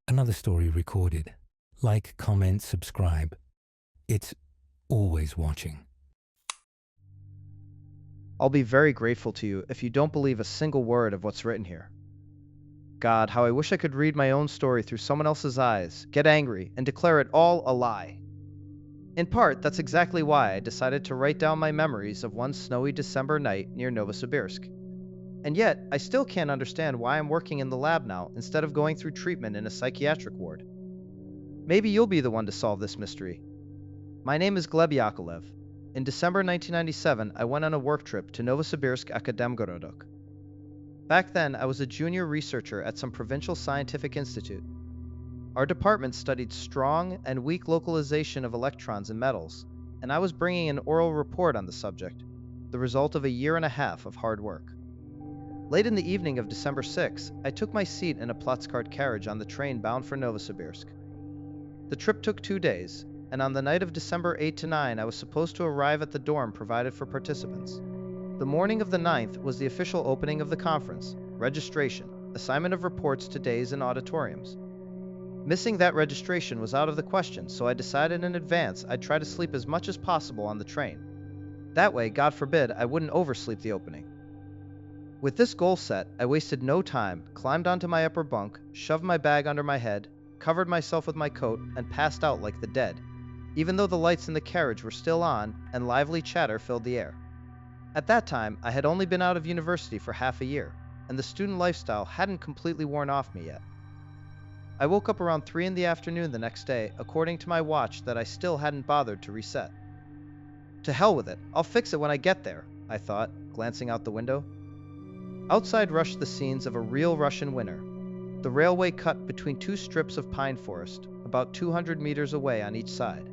Another story recorded. Like, comment, subscribe. It's always watching. I'll be very grateful to you if you don't believe a single word of what's written here. God, how I wish I could read my own story through someone else's eyes, get angry, and declare it all a lie. In part, that's exactly why I decided to write down my memories of one snowy December night near Novosibirsk. And yet, I still can't understand why I'm working in the lab now instead of going through treatment in a psychiatric ward. Maybe you'll be the one to solve this mystery. My name is Gleb Yakolev. In December 1997, I went on a work trip to Novosibirsk Akademgorodok. Back then, I was a junior researcher at some provincial scientific institute. Our department studied strong and weak localization of electrons in metals, and I was bringing an oral report on the subject, the result of a year and a half of hard work. Late in the evening of December 6, I took my seat in a Platzkart carriage on the train bound for Novosibirsk. The trip took 2 days, and on the night of December 8 to 9, I was supposed to arrive at the dorm provided for participants. The morning of the 9th was the official opening of the conference, registration, assignment of reports to days and auditoriums. Missing that registration was out of the question, so I decided in advance I'd try to sleep as much as possible on the train. That way, God forbid, I wouldn't oversleep the opening. With this goal set, I wasted no time, climbed onto my upper bunk, shoved my bag under my head, covered myself with my coat, and passed out like the dead, even though the lights in the carriage were still on and lively chatter filled the air. At that time, I had only been out of university for half a year, and the student lifestyle hadn't completely worn off me yet. I woke up around 3 in the afternoon the next day, according to my watch that I still hadn't bothered to reset. To hell with it, I'll fix it when I get there, I thought, glancing out the window. Outside rushed the scenes of a real Russian winter. The railway cut between 2 strips of pine forest, about 200 meters away on each side.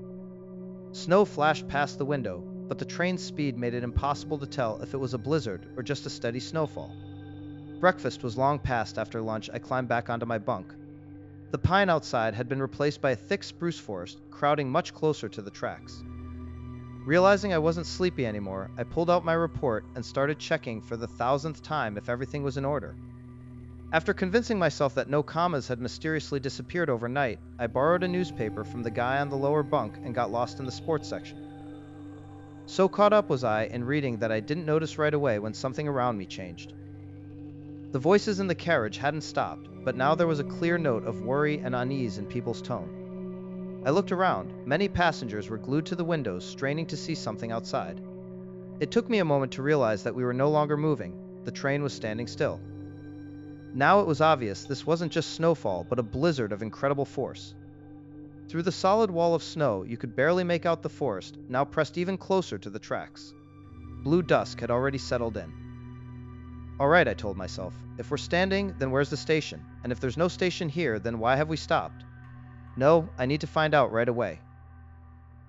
Snow flashed past the window, but the train's speed made it impossible to tell if it was a blizzard or just a steady snowfall. Breakfast was long past. After lunch, I climbed back onto my bunk. The pine outside had been replaced by a thick spruce forest, crowding much closer to the tracks. Realizing I wasn't sleepy anymore, I pulled out my report and started checking for the 1000th time if everything was in order. After convincing myself that no commas had mysteriously disappeared overnight, I borrowed a newspaper from the guy on the lower bunk and got lost in the sports section. So caught up was I in reading that I didn't notice right away when something around me changed. The voices in the carriage hadn't stopped, but now there was a clear note of worry and unease in people's tone. I looked around. Many passengers were glued to the windows, straining to see something outside. It took me a moment to realize that we were no longer moving. The train was standing still. Now it was obvious this wasn't just snowfall, but a blizzard of incredible force. Through the solid wall of snow, you could barely make out the forest, now pressed even closer to the tracks. Blue dusk had already settled in. All right, I told myself. If we're standing, then where's the station? And if there's no station here, then why have we stopped? No, I need to find out right away.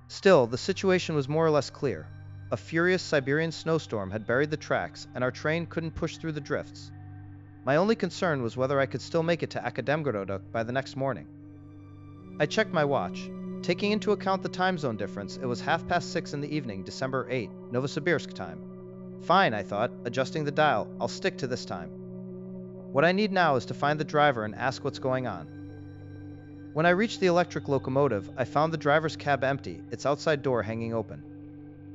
Still, the situation was more or less clear. A furious Siberian snowstorm had buried the tracks, and our train couldn't push through the drifts. My only concern was whether I could still make it to Akademgorodok by the next morning. I checked my watch. Taking into account the time zone difference, it was 6:30 in the evening, December 8, Novosibirsk time. Fine, I thought, adjusting the dial. I'll stick to this time. What I need now is to find the driver and ask what's going on. When I reached the electric locomotive, I found the driver's cab empty, its outside door hanging open.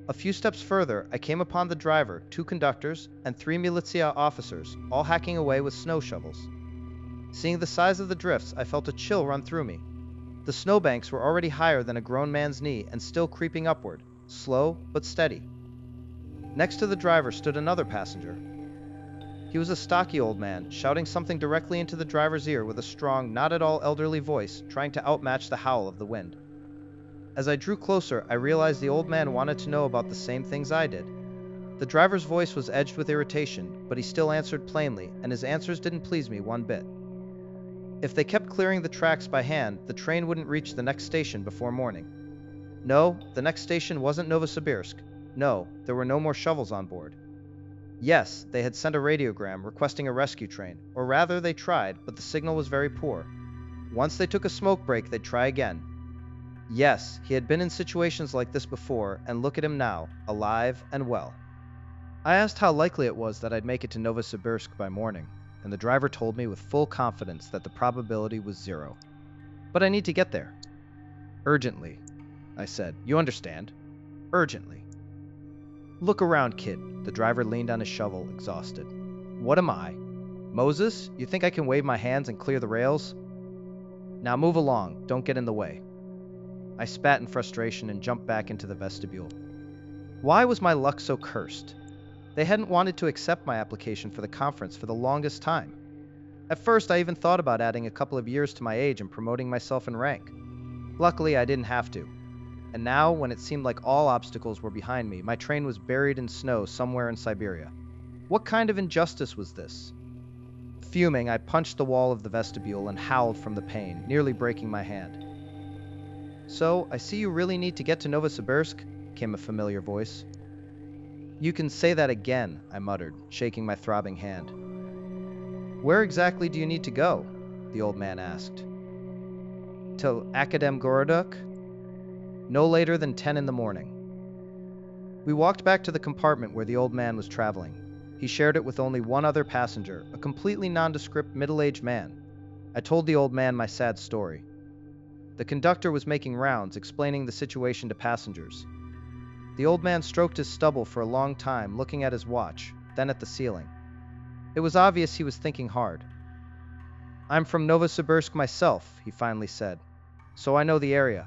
A few steps further, I came upon the driver, 2 conductors, and 3 militia officers, all hacking away with snow shovels. Seeing the size of the drifts, I felt a chill run through me. The snowbanks were already higher than a grown man's knee and still creeping upward, slow but steady. Next to the driver stood another passenger. He was a stocky old man, shouting something directly into the driver's ear with a strong, not at all elderly voice, trying to outmatch the howl of the wind. As I drew closer, I realized the old man wanted to know about the same things I did. The driver's voice was edged with irritation, but he still answered plainly, and his answers didn't please me one bit. If they kept clearing the tracks by hand, the train wouldn't reach the next station before morning. No, the next station wasn't Novosibirsk. No, there were no more shovels on board. Yes, they had sent a radiogram requesting a rescue train, or rather they tried, but the signal was very poor. Once they took a smoke break, they'd try again. Yes, he had been in situations like this before, and look at him now, alive and well. I asked how likely it was that I'd make it to Novosibirsk by morning, and the driver told me with full confidence that the probability was 0. But I need to get there. Urgently, I said. You understand? Urgently. Look around, kid. The driver leaned on his shovel, exhausted. What am I? Moses? You think I can wave my hands and clear the rails? Now move along, don't get in the way. I spat in frustration and jumped back into the vestibule. Why was my luck so cursed? They hadn't wanted to accept my application for the conference for the longest time. At first, I even thought about adding a couple of years to my age and promoting myself in rank. Luckily, I didn't have to. And now, when it seemed like all obstacles were behind me, my train was buried in snow somewhere in Siberia. What kind of injustice was this? Fuming, I punched the wall of the vestibule and howled from the pain, nearly breaking my hand. So, I see you really need to get to Novosibirsk, came a familiar voice. You can say that again, I muttered, shaking my throbbing hand. Where exactly do you need to go? The old man asked. To Akademgorodok? No later than 10 in the morning. We walked back to the compartment where the old man was traveling. He shared it with only one other passenger, a completely nondescript middle-aged man. I told the old man my sad story. The conductor was making rounds, explaining the situation to passengers. The old man stroked his stubble for a long time, looking at his watch, then at the ceiling. It was obvious he was thinking hard. I'm from Novosibirsk myself, he finally said, so I know the area.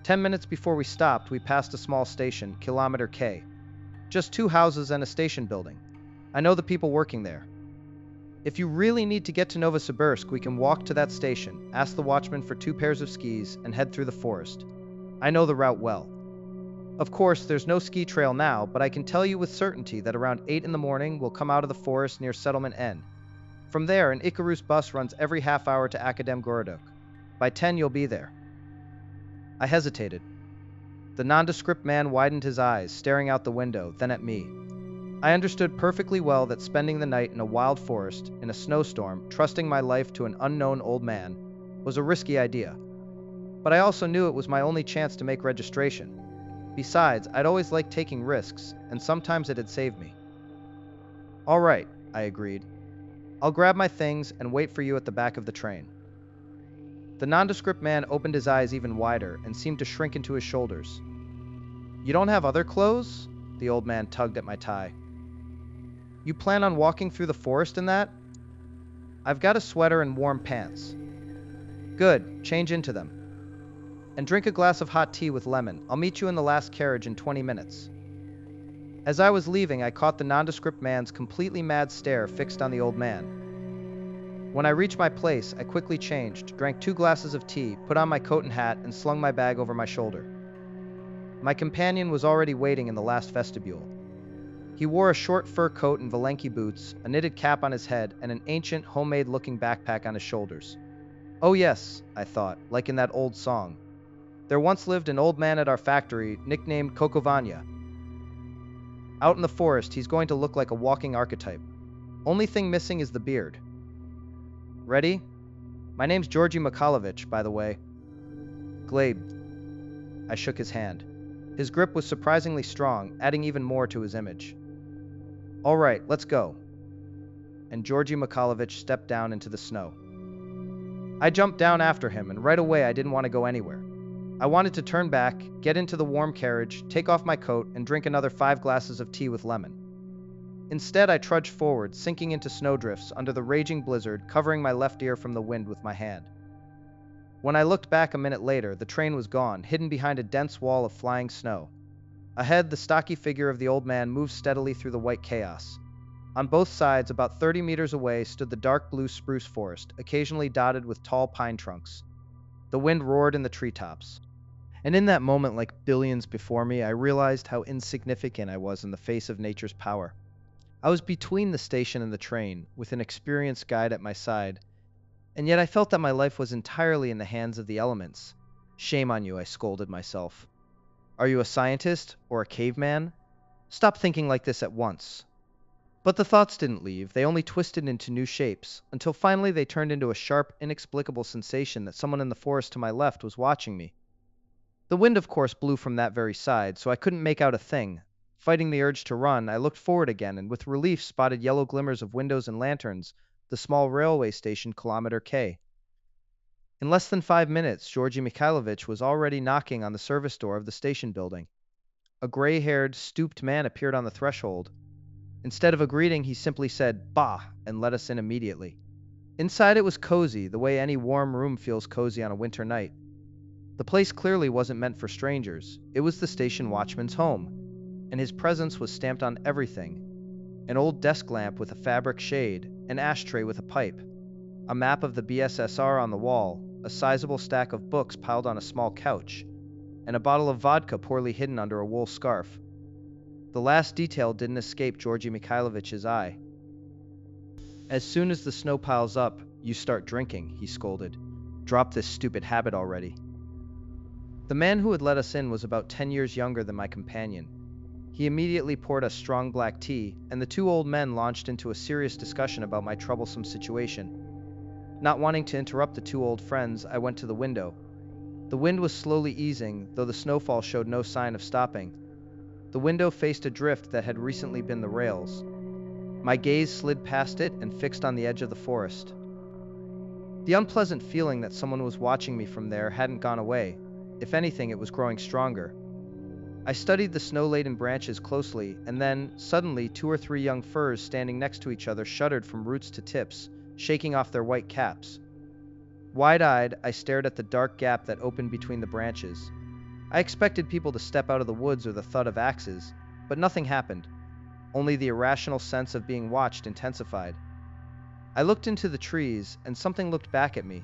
10 minutes before we stopped, we passed a small station, Kilometer K. Just 2 houses and a station building. I know the people working there. If you really need to get to Novosibirsk, we can walk to that station, ask the watchman for 2 pairs of skis, and head through the forest. I know the route well. Of course, there's no ski trail now, but I can tell you with certainty that around 8 in the morning we'll come out of the forest near Settlement N. From there, an Icarus bus runs every half hour to Akademgorodok. By 10 you'll be there. I hesitated. The nondescript man widened his eyes, staring out the window, then at me. I understood perfectly well that spending the night in a wild forest, in a snowstorm, trusting my life to an unknown old man, was a risky idea. But I also knew it was my only chance to make registration. Besides, I'd always liked taking risks, and sometimes it had saved me. All right, I agreed. I'll grab my things and wait for you at the back of the train. The nondescript man opened his eyes even wider and seemed to shrink into his shoulders. You don't have other clothes? The old man tugged at my tie. You plan on walking through the forest in that? I've got a sweater and warm pants. Good, change into them. And drink a glass of hot tea with lemon. I'll meet you in the last carriage in 20 minutes. As I was leaving, I caught the nondescript man's completely mad stare fixed on the old man. When I reached my place, I quickly changed, drank 2 glasses of tea, put on my coat and hat, and slung my bag over my shoulder. My companion was already waiting in the last vestibule. He wore a short fur coat and Valenki boots, a knitted cap on his head, and an ancient, homemade-looking backpack on his shoulders. Oh yes, I thought, like in that old song. There once lived an old man at our factory, nicknamed Kokovanya. Out in the forest, he's going to look like a walking archetype. Only thing missing is the beard. Ready? My name's Georgi Mikhailovich, by the way. Gleb. I shook his hand. His grip was surprisingly strong, adding even more to his image. All right, let's go. And Georgi Mikhailovich stepped down into the snow. I jumped down after him, and right away I didn't want to go anywhere. I wanted to turn back, get into the warm carriage, take off my coat, and drink another 5 glasses of tea with lemon. Instead, I trudged forward, sinking into snowdrifts under the raging blizzard, covering my left ear from the wind with my hand. When I looked back a minute later, the train was gone, hidden behind a dense wall of flying snow. Ahead, the stocky figure of the old man moved steadily through the white chaos. On both sides, about 30 meters away, stood the dark blue spruce forest, occasionally dotted with tall pine trunks. The wind roared in the treetops. And in that moment, like billions before me, I realized how insignificant I was in the face of nature's power. I was between the station and the train, with an experienced guide at my side, and yet I felt that my life was entirely in the hands of the elements. Shame on you, I scolded myself. Are you a scientist or a caveman? Stop thinking like this at once. But the thoughts didn't leave, they only twisted into new shapes, until finally they turned into a sharp, inexplicable sensation that someone in the forest to my left was watching me. The wind, of course, blew from that very side, so I couldn't make out a thing. Fighting the urge to run, I looked forward again, and with relief spotted yellow glimmers of windows and lanterns, the small railway station Kilometer K. In less than 5 minutes, Georgy Mikhailovich was already knocking on the service door of the station building. A gray-haired, stooped man appeared on the threshold. Instead of a greeting, he simply said, "Bah," and let us in immediately. Inside it was cozy, the way any warm room feels cozy on a winter night. The place clearly wasn't meant for strangers. It was the station watchman's home, and his presence was stamped on everything. An old desk lamp with a fabric shade, an ashtray with a pipe, a map of the BSSR on the wall, a sizable stack of books piled on a small couch, and a bottle of vodka poorly hidden under a wool scarf. The last detail didn't escape Georgy Mikhailovich's eye. "As soon as the snow piles up, you start drinking," he scolded. "Drop this stupid habit already." The man who had let us in was about 10 years younger than my companion. He immediately poured us strong black tea, and the two old men launched into a serious discussion about my troublesome situation. Not wanting to interrupt the two old friends, I went to the window. The wind was slowly easing, though the snowfall showed no sign of stopping. The window faced a drift that had recently been the rails. My gaze slid past it and fixed on the edge of the forest. The unpleasant feeling that someone was watching me from there hadn't gone away. If anything, it was growing stronger. I studied the snow-laden branches closely, and then, suddenly, 2 or 3 young firs standing next to each other shuddered from roots to tips, shaking off their white caps. Wide-eyed, I stared at the dark gap that opened between the branches. I expected people to step out of the woods or the thud of axes, but nothing happened. Only the irrational sense of being watched intensified. I looked into the trees, and something looked back at me.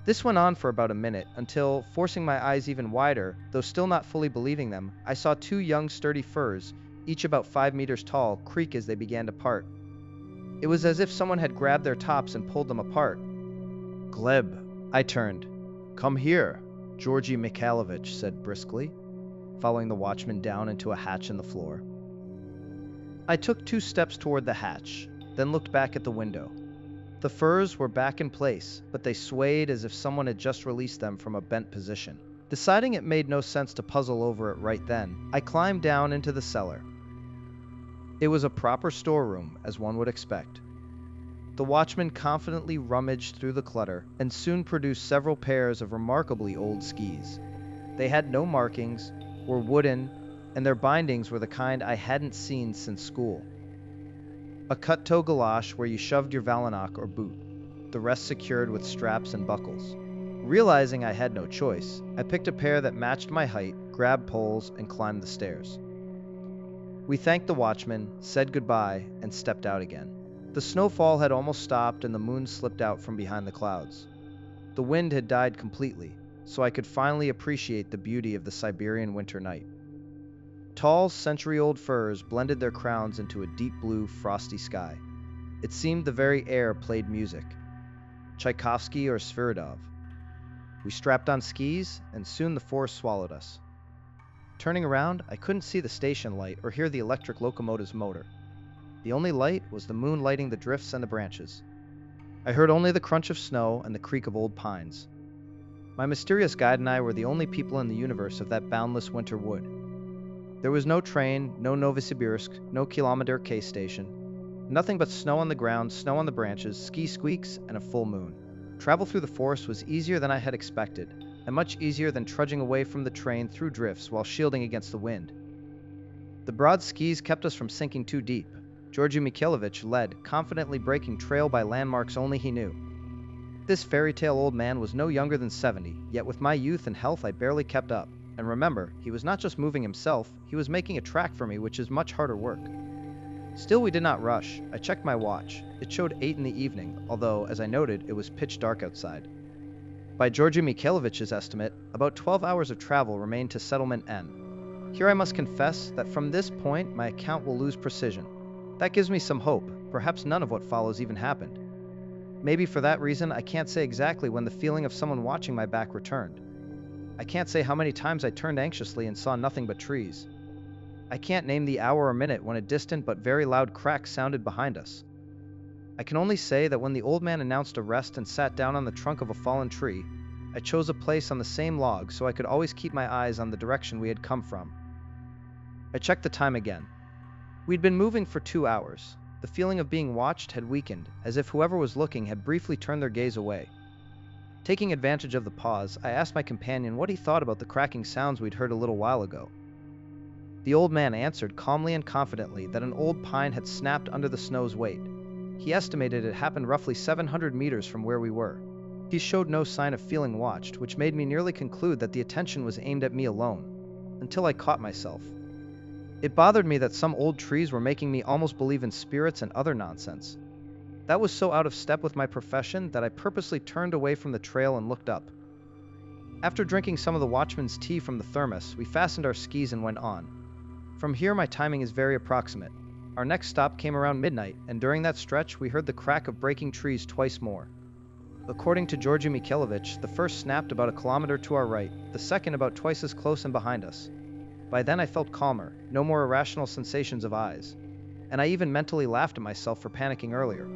This went on for about a minute, until, forcing my eyes even wider, though still not fully believing them, I saw 2 young sturdy firs, each about 5 meters tall, creak as they began to part. It was as if someone had grabbed their tops and pulled them apart. "Gleb," I turned. "Come here," Georgy Mikhailovich said briskly, following the watchman down into a hatch in the floor. I took 2 steps toward the hatch, then looked back at the window. The firs were back in place, but they swayed as if someone had just released them from a bent position. Deciding it made no sense to puzzle over it right then, I climbed down into the cellar. It was a proper storeroom, as one would expect. The watchman confidently rummaged through the clutter and soon produced several pairs of remarkably old skis. They had no markings, were wooden, and their bindings were the kind I hadn't seen since school. A cut-toe galosh where you shoved your Valanok or boot, the rest secured with straps and buckles. Realizing I had no choice, I picked a pair that matched my height, grabbed poles, and climbed the stairs. We thanked the watchman, said goodbye, and stepped out again. The snowfall had almost stopped and the moon slipped out from behind the clouds. The wind had died completely, so I could finally appreciate the beauty of the Siberian winter night. Tall, century-old firs blended their crowns into a deep blue, frosty sky. It seemed the very air played music. Tchaikovsky or Sviridov. We strapped on skis, and soon the forest swallowed us. Turning around, I couldn't see the station light or hear the electric locomotive's motor. The only light was the moon lighting the drifts and the branches. I heard only the crunch of snow and the creak of old pines. My mysterious guide and I were the only people in the universe of that boundless winter wood. There was no train, no Novosibirsk, no Kilometer K station. Nothing but snow on the ground, snow on the branches, ski squeaks, and a full moon. Travel through the forest was easier than I had expected, and much easier than trudging away from the train through drifts while shielding against the wind. The broad skis kept us from sinking too deep. Georgy Mikhailovich led, confidently breaking trail by landmarks only he knew. This fairy-tale old man was no younger than 70, yet with my youth and health I barely kept up. And remember, he was not just moving himself, he was making a track for me, which is much harder work. Still, we did not rush. I checked my watch. It showed 8 in the evening, although, as I noted, it was pitch dark outside. By Georgy Mikhailovich's estimate, about 12 hours of travel remained to Settlement N. Here I must confess that from this point my account will lose precision. That gives me some hope. Perhaps none of what follows even happened. Maybe for that reason I can't say exactly when the feeling of someone watching my back returned. I can't say how many times I turned anxiously and saw nothing but trees. I can't name the hour or minute when a distant but very loud crack sounded behind us. I can only say that when the old man announced a rest and sat down on the trunk of a fallen tree, I chose a place on the same log so I could always keep my eyes on the direction we had come from. I checked the time again. We'd been moving for 2 hours. The feeling of being watched had weakened, as if whoever was looking had briefly turned their gaze away. Taking advantage of the pause, I asked my companion what he thought about the cracking sounds we'd heard a little while ago. The old man answered calmly and confidently that an old pine had snapped under the snow's weight. He estimated it happened roughly 700 meters from where we were. He showed no sign of feeling watched, which made me nearly conclude that the attention was aimed at me alone, until I caught myself. It bothered me that some old trees were making me almost believe in spirits and other nonsense. That was so out of step with my profession that I purposely turned away from the trail and looked up. After drinking some of the watchman's tea from the thermos, we fastened our skis and went on. From here, my timing is very approximate. Our next stop came around midnight, and during that stretch, we heard the crack of breaking trees twice more. According to Georgi Mikhailovich, the first snapped about a kilometer to our right, the second about twice as close and behind us. By then I felt calmer, no more irrational sensations of eyes, and I even mentally laughed at myself for panicking earlier.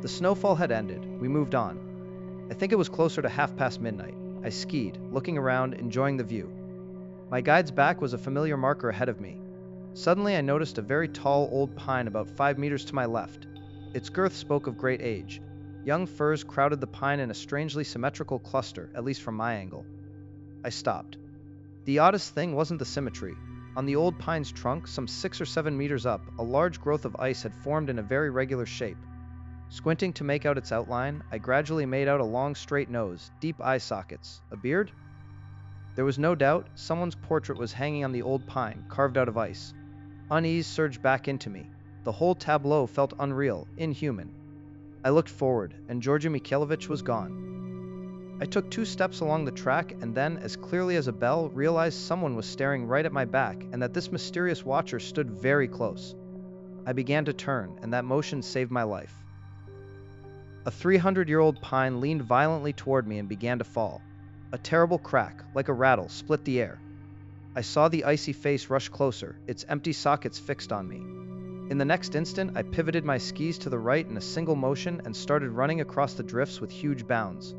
The snowfall had ended. We moved on. I think it was closer to midnight. I skied, looking around, enjoying the view. My guide's back was a familiar marker ahead of me. Suddenly I noticed a very tall old pine about 5 meters to my left. Its girth spoke of great age. Young firs crowded the pine in a strangely symmetrical cluster, at least from my angle. I stopped. The oddest thing wasn't the symmetry. On the old pine's trunk, some 6 or 7 meters up, a large growth of ice had formed in a very regular shape. Squinting to make out its outline, I gradually made out a long straight nose, deep eye sockets. A beard? There was no doubt someone's portrait was hanging on the old pine, carved out of ice. Unease surged back into me. The whole tableau felt unreal, inhuman. I looked forward, and Georgi Mikhailovich was gone. I took 2 steps along the track and then, as clearly as a bell, realized someone was staring right at my back and that this mysterious watcher stood very close. I began to turn, and that motion saved my life. A 300-year-old pine leaned violently toward me and began to fall. A terrible crack, like a rattle, split the air. I saw the icy face rush closer, its empty sockets fixed on me. In the next instant, I pivoted my skis to the right in a single motion and started running across the drifts with huge bounds.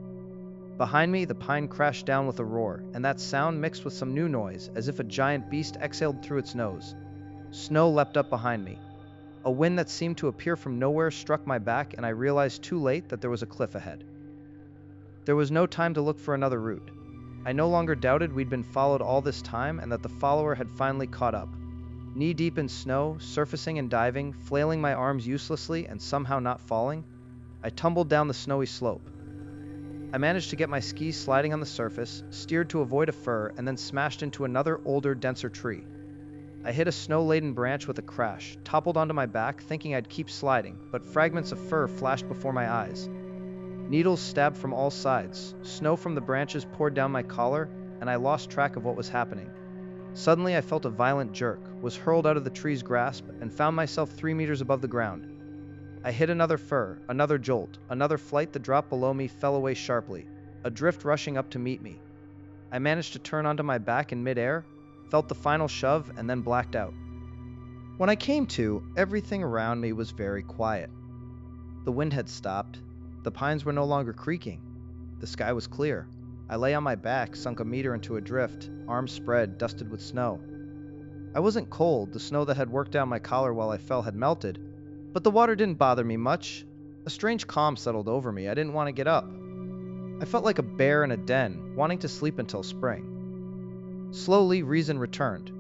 Behind me, the pine crashed down with a roar, and that sound mixed with some new noise, as if a giant beast exhaled through its nose. Snow leapt up behind me. A wind that seemed to appear from nowhere struck my back, and I realized too late that there was a cliff ahead. There was no time to look for another route. I no longer doubted we'd been followed all this time and that the follower had finally caught up. Knee-deep in snow, surfacing and diving, flailing my arms uselessly and somehow not falling, I tumbled down the snowy slope. I managed to get my skis sliding on the surface, steered to avoid a fir, and then smashed into another, older, denser tree. I hit a snow-laden branch with a crash, toppled onto my back, thinking I'd keep sliding, but fragments of fir flashed before my eyes. Needles stabbed from all sides, snow from the branches poured down my collar, and I lost track of what was happening. Suddenly I felt a violent jerk, was hurled out of the tree's grasp, and found myself 3 meters above the ground. I hit another fir, another jolt, another flight. The drop below me fell away sharply, a drift rushing up to meet me. I managed to turn onto my back in midair, felt the final shove, and then blacked out. When I came to, everything around me was very quiet. The wind had stopped. The pines were no longer creaking. The sky was clear. I lay on my back, sunk a meter into a drift, arms spread, dusted with snow. I wasn't cold. The snow that had worked down my collar while I fell had melted, but the water didn't bother me much. A strange calm settled over me. I didn't want to get up. I felt like a bear in a den, wanting to sleep until spring. Slowly, reason returned.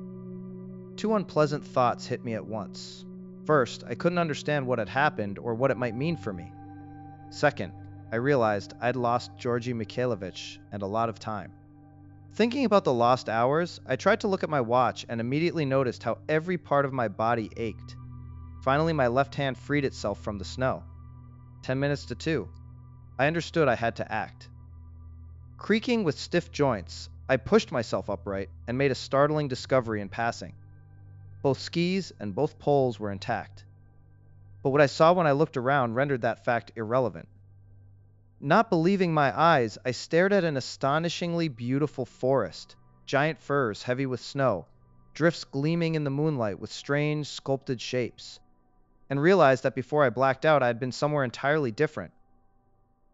2 unpleasant thoughts hit me at once. First, I couldn't understand what had happened or what it might mean for me. Second, I realized I'd lost Georgi Mikhailovich and a lot of time. Thinking about the lost hours, I tried to look at my watch and immediately noticed how every part of my body ached. Finally, my left hand freed itself from the snow. 10 minutes to 2. I understood I had to act. Creaking with stiff joints, I pushed myself upright and made a startling discovery in passing. Both skis and both poles were intact. But what I saw when I looked around rendered that fact irrelevant. Not believing my eyes, I stared at an astonishingly beautiful forest, giant firs heavy with snow, drifts gleaming in the moonlight with strange, sculpted shapes, and realized that before I blacked out I had been somewhere entirely different.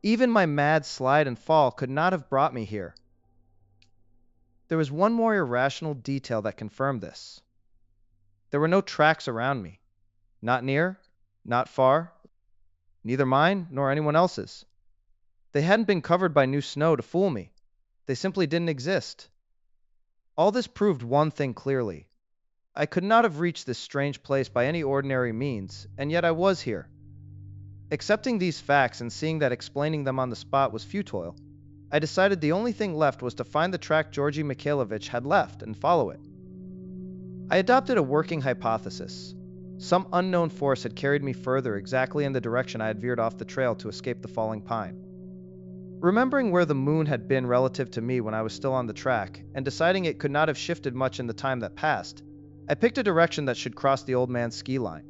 Even my mad slide and fall could not have brought me here. There was one more irrational detail that confirmed this. There were no tracks around me. Not near, not far, neither mine nor anyone else's. They hadn't been covered by new snow to fool me. They simply didn't exist. All this proved one thing clearly. I could not have reached this strange place by any ordinary means, and yet I was here. Accepting these facts and seeing that explaining them on the spot was futile, I decided the only thing left was to find the track Georgy Mikhailovich had left and follow it. I adopted a working hypothesis. Some unknown force had carried me further exactly in the direction I had veered off the trail to escape the falling pine. Remembering where the moon had been relative to me when I was still on the track, and deciding it could not have shifted much in the time that passed, I picked a direction that should cross the old man's ski line.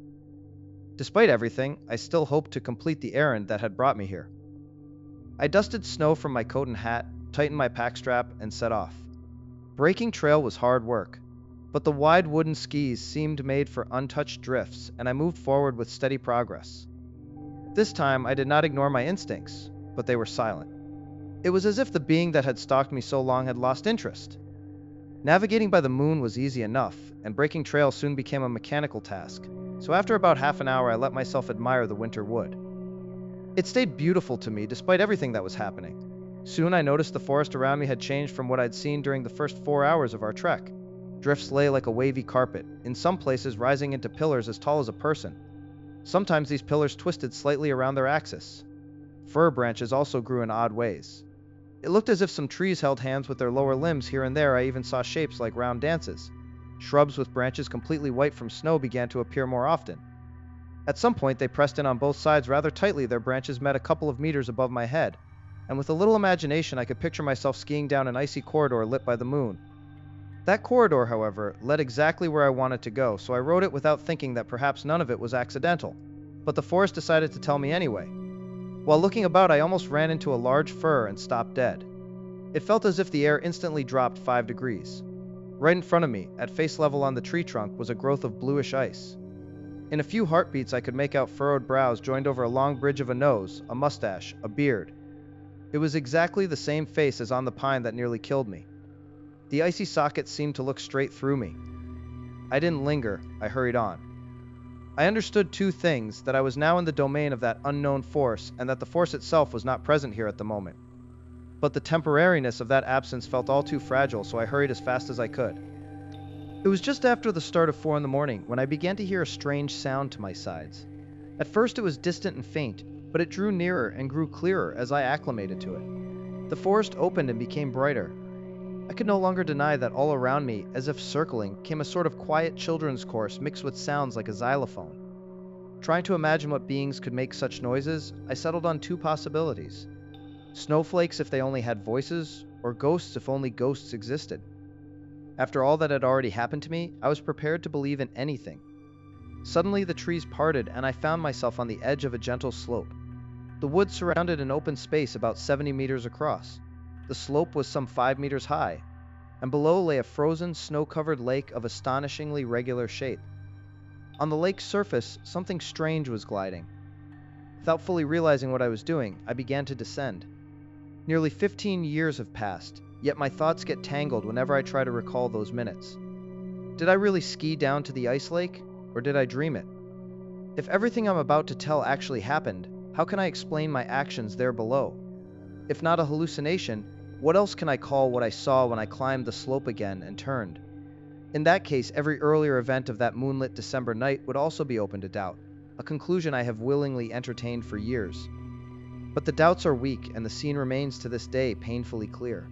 Despite everything, I still hoped to complete the errand that had brought me here. I dusted snow from my coat and hat, tightened my pack strap, and set off. Breaking trail was hard work, but the wide wooden skis seemed made for untouched drifts, and I moved forward with steady progress. This time, I did not ignore my instincts, but they were silent. It was as if the being that had stalked me so long had lost interest. Navigating by the moon was easy enough, and breaking trail soon became a mechanical task, so after about half an hour I let myself admire the winter wood. It stayed beautiful to me despite everything that was happening. Soon I noticed the forest around me had changed from what I'd seen during the first 4 hours of our trek. Drifts lay like a wavy carpet, in some places rising into pillars as tall as a person. Sometimes these pillars twisted slightly around their axis. Fir branches also grew in odd ways. It looked as if some trees held hands with their lower limbs. Here and there I even saw shapes like round dances. Shrubs with branches completely white from snow began to appear more often. At some point they pressed in on both sides rather tightly. Their branches met a couple of meters above my head, and with a little imagination I could picture myself skiing down an icy corridor lit by the moon. That corridor, however, led exactly where I wanted to go, so I rode it without thinking that perhaps none of it was accidental. But the forest decided to tell me anyway. While looking about, I almost ran into a large fir and stopped dead. It felt as if the air instantly dropped 5 degrees. Right in front of me, at face level on the tree trunk, was a growth of bluish ice. In a few heartbeats I could make out furrowed brows joined over a long bridge of a nose, a mustache, a beard. It was exactly the same face as on the pine that nearly killed me. The icy socket seemed to look straight through me. I didn't linger, I hurried on. I understood 2 things: that I was now in the domain of that unknown force, and that the force itself was not present here at the moment. But the temporariness of that absence felt all too fragile, so I hurried as fast as I could. It was just after the start of 4 in the morning when I began to hear a strange sound to my sides. At first it was distant and faint, but it drew nearer and grew clearer as I acclimated to it. The forest opened and became brighter. I could no longer deny that all around me, as if circling, came a sort of quiet children's chorus mixed with sounds like a xylophone. Trying to imagine what beings could make such noises, I settled on 2 possibilities. Snowflakes if they only had voices, or ghosts if only ghosts existed. After all that had already happened to me, I was prepared to believe in anything. Suddenly the trees parted and I found myself on the edge of a gentle slope. The woods surrounded an open space about 70 meters across. The slope was some 5 meters high, and below lay a frozen, snow-covered lake of astonishingly regular shape. On the lake's surface, something strange was gliding. Without fully realizing what I was doing, I began to descend. Nearly 15 years have passed, yet my thoughts get tangled whenever I try to recall those minutes. Did I really ski down to the ice lake, or did I dream it? If everything I'm about to tell actually happened, how can I explain my actions there below? If not a hallucination, what else can I call what I saw when I climbed the slope again and turned? In that case, every earlier event of that moonlit December night would also be open to doubt, a conclusion I have willingly entertained for years. But the doubts are weak, and the scene remains to this day painfully clear.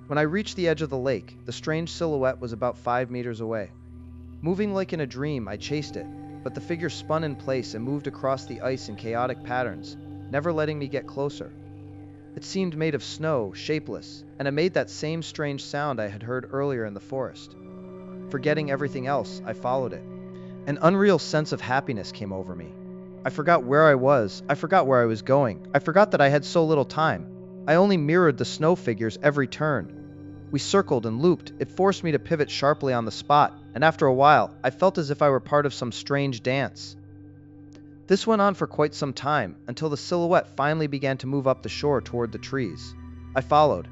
When I reached the edge of the lake, the strange silhouette was about 5 meters away. Moving like in a dream, I chased it, but the figure spun in place and moved across the ice in chaotic patterns, never letting me get closer. It seemed made of snow, shapeless, and it made that same strange sound I had heard earlier in the forest. Forgetting everything else, I followed it. An unreal sense of happiness came over me. I forgot where I was, I forgot where I was going, I forgot that I had so little time. I only mirrored the snow figures every turn. We circled and looped. It forced me to pivot sharply on the spot, and after a while, I felt as if I were part of some strange dance. This went on for quite some time, until the silhouette finally began to move up the shore toward the trees. I followed.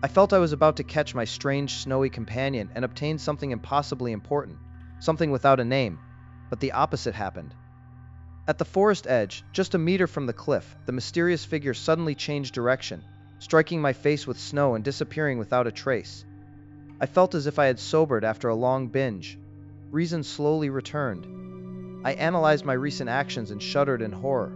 I felt I was about to catch my strange snowy companion and obtain something impossibly important, something without a name, but the opposite happened. At the forest edge, just a meter from the cliff, the mysterious figure suddenly changed direction, striking my face with snow and disappearing without a trace. I felt as if I had sobered after a long binge. Reason slowly returned. I analyzed my recent actions and shuddered in horror.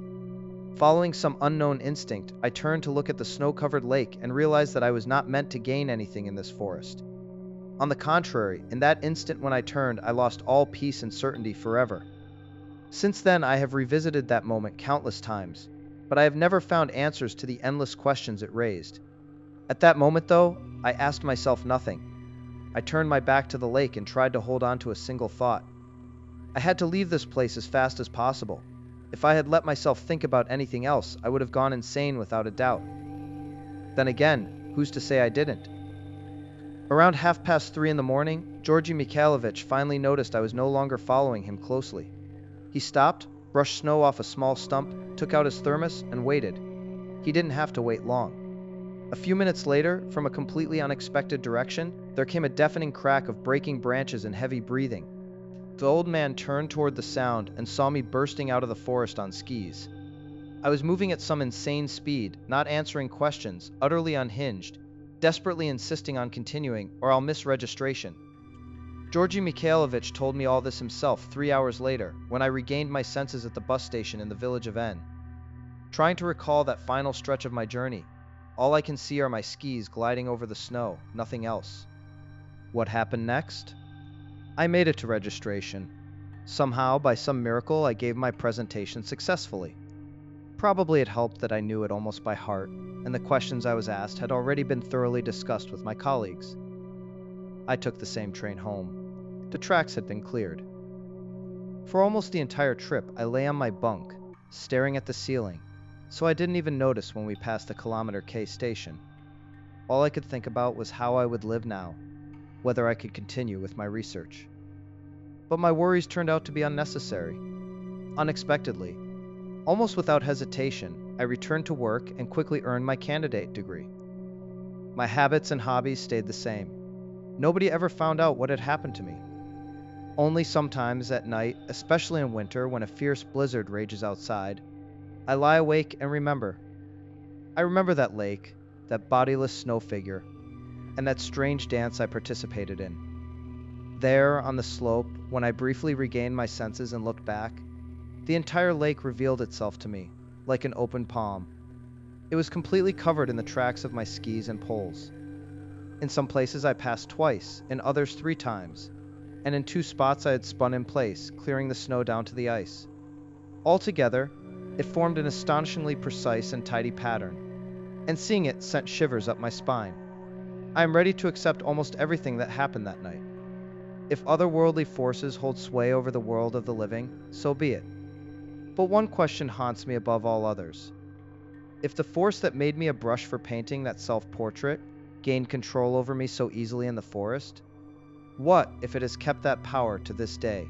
Following some unknown instinct, I turned to look at the snow-covered lake and realized that I was not meant to gain anything in this forest. On the contrary, in that instant when I turned, I lost all peace and certainty forever. Since then, I have revisited that moment countless times, but I have never found answers to the endless questions it raised. At that moment, though, I asked myself nothing. I turned my back to the lake and tried to hold on to a single thought. I had to leave this place as fast as possible. If I had let myself think about anything else, I would have gone insane without a doubt. Then again, who's to say I didn't? Around 3:30 in the morning, Georgi Mikhailovich finally noticed I was no longer following him closely. He stopped, brushed snow off a small stump, took out his thermos, and waited. He didn't have to wait long. A few minutes later, from a completely unexpected direction, there came a deafening crack of breaking branches and heavy breathing. The old man turned toward the sound and saw me bursting out of the forest on skis. I was moving at some insane speed, not answering questions, utterly unhinged, desperately insisting on continuing, or I'll miss registration. Georgi Mikhailovich told me all this himself 3 hours later, when I regained my senses at the bus station in the village of N. Trying to recall that final stretch of my journey, all I can see are my skis gliding over the snow, nothing else. What happened next? I made it to registration. Somehow, by some miracle, I gave my presentation successfully. Probably it helped that I knew it almost by heart, and the questions I was asked had already been thoroughly discussed with my colleagues. I took the same train home. The tracks had been cleared. For almost the entire trip, I lay on my bunk, staring at the ceiling, so I didn't even notice when we passed the Kilometer K station. All I could think about was how I would live now, whether I could continue with my research. But my worries turned out to be unnecessary. Unexpectedly, almost without hesitation, I returned to work and quickly earned my candidate degree. My habits and hobbies stayed the same. Nobody ever found out what had happened to me. Only sometimes at night, especially in winter when a fierce blizzard rages outside, I lie awake and remember. I remember that lake, that bodiless snow figure, and that strange dance I participated in. There, on the slope, when I briefly regained my senses and looked back, the entire lake revealed itself to me, like an open palm. It was completely covered in the tracks of my skis and poles. In some places I passed twice, in others 3 times, and in 2 spots I had spun in place, clearing the snow down to the ice. Altogether, it formed an astonishingly precise and tidy pattern, and seeing it sent shivers up my spine. I am ready to accept almost everything that happened that night. If otherworldly forces hold sway over the world of the living, so be it. But one question haunts me above all others. If the force that made me a brush for painting that self-portrait gained control over me so easily in the forest, what if it has kept that power to this day,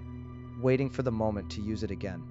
waiting for the moment to use it again?